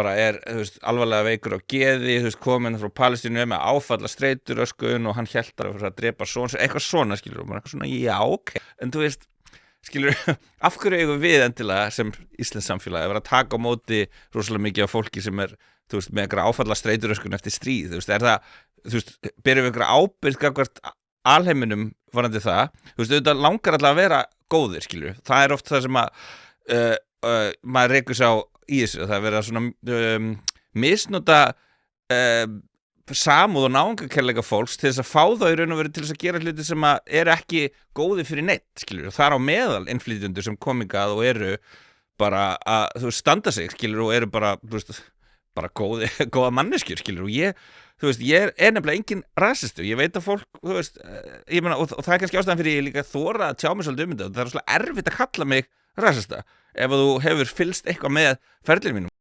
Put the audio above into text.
bara þú veist, alvarlega veikur á geði, þú veist, komin frá Palestínu með áfalla streituröskun og hann hélt að drepa son, eitthvað svona, skilur, og maður eitthvað svona, já, ok, en þú veist, skilur, af hverju eigum við endilega sem íslenskt samfélag að vera að taka á móti rosalega mikið af fólki sem þú veist, með eitthvað áfalla streituröskun eftir stríð, þú veist, þú veist, berum við eitthvað ábyrgð gagnvart alheiminum varandi það, þú veist, auðvitað langar alltaf að vera góðir, skilur, það oft það sem að maður reykur sér á í þessu, það verið að svona misnota samúð og náungakærleika fólks til þess að fá þá í raun og veru til þess að gera hluti sem að ekki góði fyrir neitt, skilur, og það á meðal innflytjendur sem komingað og eru bara að, þú veist, standa sig, skilur, og eru bara, þú veist, bara góða manneskjur, skilur, og þú veist, ég nefnilega engin rasistu, ég veit að fólk, þú veist, ég meina, og það kannski ástæðan fyrir ég líka þora að tjá mig svolítið þetta, það svona erfitt að kalla mig rasista ef þú hefur fylgst eitthvað með ferlinu mínum.